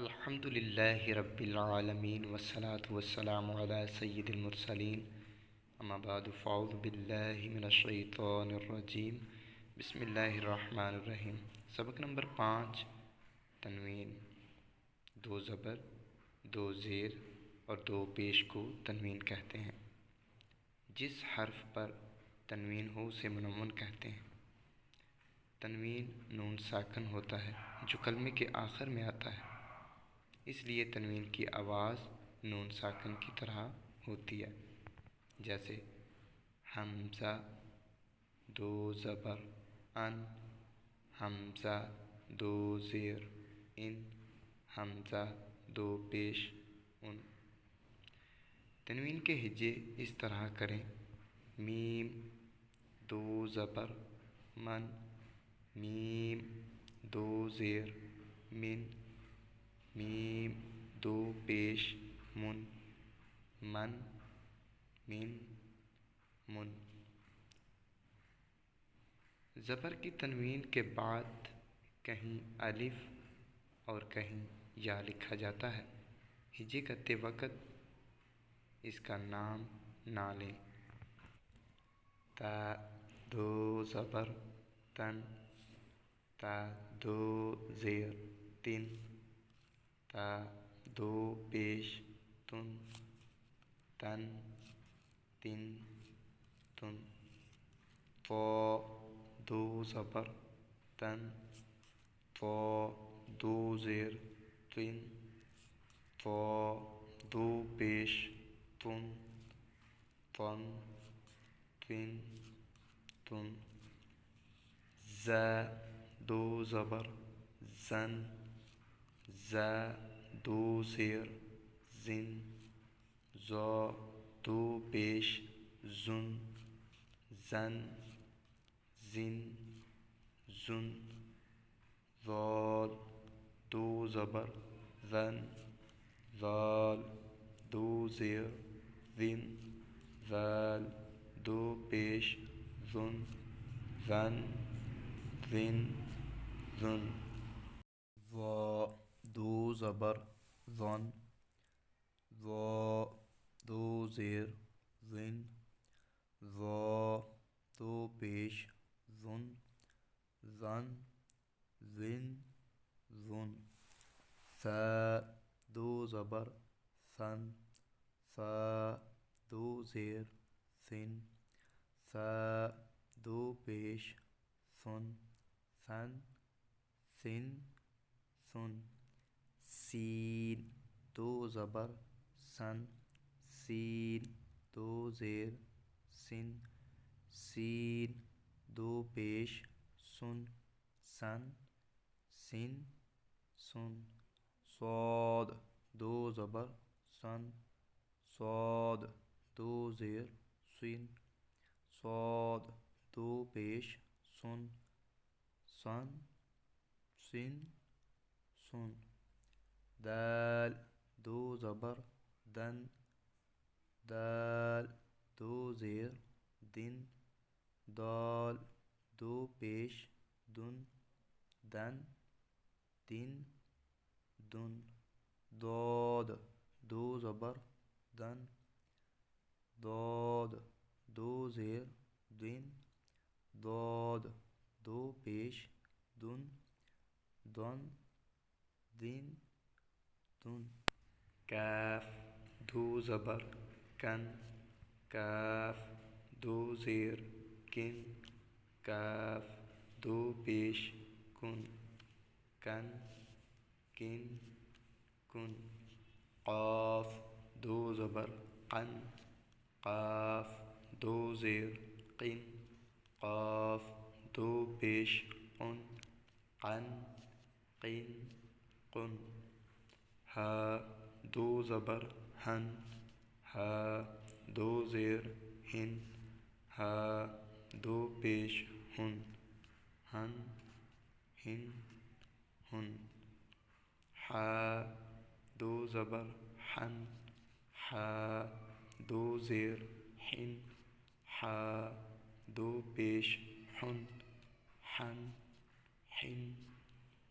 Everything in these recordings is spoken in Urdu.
الحمد للہ رب العالمین والصلاة والسلام علی سید المرسلین اما بعد فاعوذ باللہ من الشیطان الرجیم بسم اللہ الرحمن الرحیم۔ سبق نمبر 5، تنوین۔ 2 زبر، 2 زیر اور 2 پیش کو تنوین کہتے ہیں۔ جس حرف پر تنوین ہو اسے منون کہتے ہیں۔ تنوین نون ساکن ہوتا ہے جو کلمے کے آخر میں آتا ہے، اس لیے تنوین کی آواز نون ساکن کی طرح ہوتی ہے، جیسے حمزہ 2 زبر ان، حمزہ 2 زیر ان، حمزہ 2 پیش ان۔ تنوین کے ہجے اس طرح کریں: میم 2 زبر من، میم 2 زیر من، میم 2 پیش من، من من من۔ زبر کی تنوین کے بعد کہیں الف اور کہیں یا لکھا جاتا ہے۔ ہجے کرتے وقت اس کا نام نہ لیں۔ تا 2 زبر تن، تا 2 زیر تن، تا 2 پیش تن، تن تن تن۔ طا 2 زبر تن، طا 2 زیر تن، طا 2 پیش تن، تن تن تن۔ ز 2 زبر زن، ز 2 زیر زن، ز 2 پیش زن، زن زن زن۔ ذال 2 زبر ذن، ذال 2 زیر ذن، ذال 2 پیش ذن، ذن ذن ذن۔ ظا 2 زبر ظن، ظا 2 زیر ظن، ظا 2 پیش ظن، ظن ظن ظن۔ ثا 2 زبر ثن، ثا 2 زیر ثن، ثا 2 پیش ثن، ثن ثن ثن۔ سین 2 زبر سن، سین 2 زیر سن، سین 2 پیش سن، سن سن سن۔ صاد 2 زبر سن، صاد 2 زیر سن، صاد 2 پیش سن، سن سن سن۔ دال 2 زبر دن، دال 2 زیر دن، دال 2 پیش دن، دن دن دن۔ ضاد 2 زبر دن، ضاد 2 زیر دن، ضاد 2 پیش دن، دن دن دن۔ کاف 2 زبر کن، کاف 2 زیر کن، کاف 2 پیش کن، کن کن کن۔ قاف 2 زبر قن، قاف 2 زیر قن، قاف 2 پیش قن، قن قن قن۔ ہا 2 زبر ہن، ہا 2 زیر ہن، ہا 2 پیش ہن، ہن ہن ہن۔ حا 2 زبر حن، حا 2 زیر حن، حا 2 پیش حن، حن حن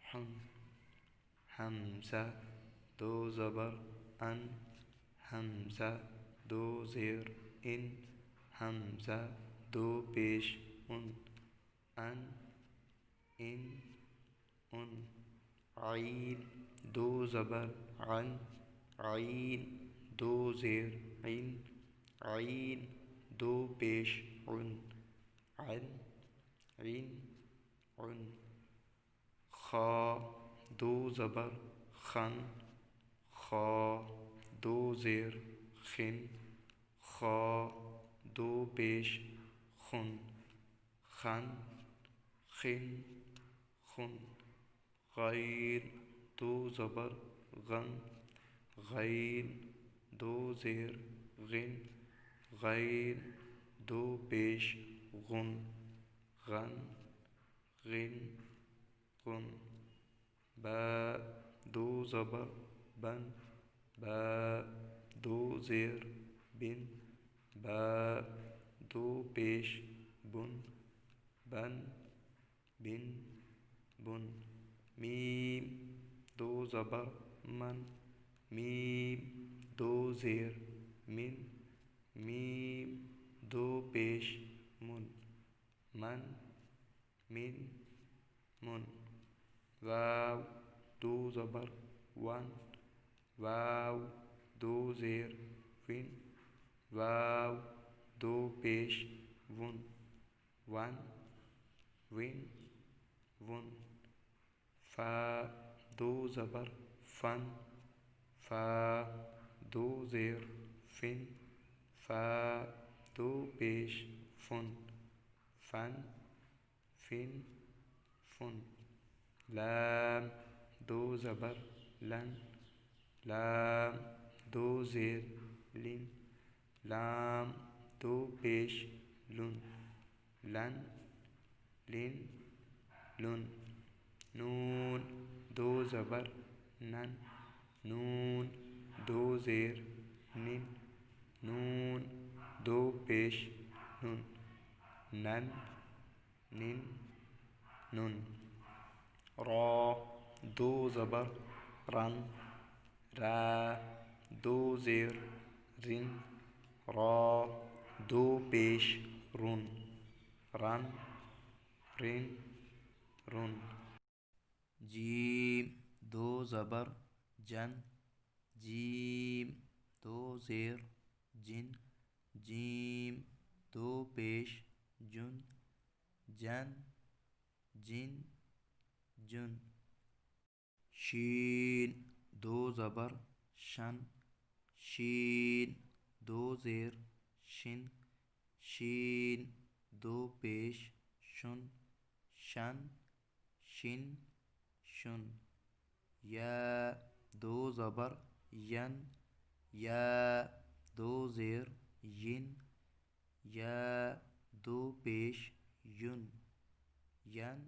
حن۔ حمزہ دو زبر ان، حمزہ دو زیر ان، حمزہ دو پیش ان، ان، عین دو زبر عن، عین دو زیر عین، عین دو پیش عن، عین، خا دو زبر خن، خا دو زیر خن، خا دو پیش خن، خن، خن، غین دو زبر غن، غین دو زیر غن، غین دو پیش غن، غن، غن، با دو زبر بن، با دو زیر بن، با دو پیش بن، بن، بن، میم دو زبر من، میم دو زیر من، میم دو پیش من، من، واو دو زبر ون، واو دو زیر ون، واو دو پیش ون، ون، فا دو زبر فن، فا دو زیر فن، فا دو پیش فن، فن، لام دو زبر لن، لام دو زیر لن، لام دو پیش لن، لن، لن، نون دو زبر نن، نون دو زیر نن، نون دو پیش نن، نن، نن، را دو زبر رن، را دو زیر رن، را دو پیش رن، رن، رن، جیم دو زبر جن، جیم دو زیر جن، جیم دو پیش جن، جن، جن، شین دو زبر شن، شین دو زیر شن، شین دو پیش شن، شن، شن، یا دو زبر ین، یا دو زیر ین، یا دو پیش ین، ین،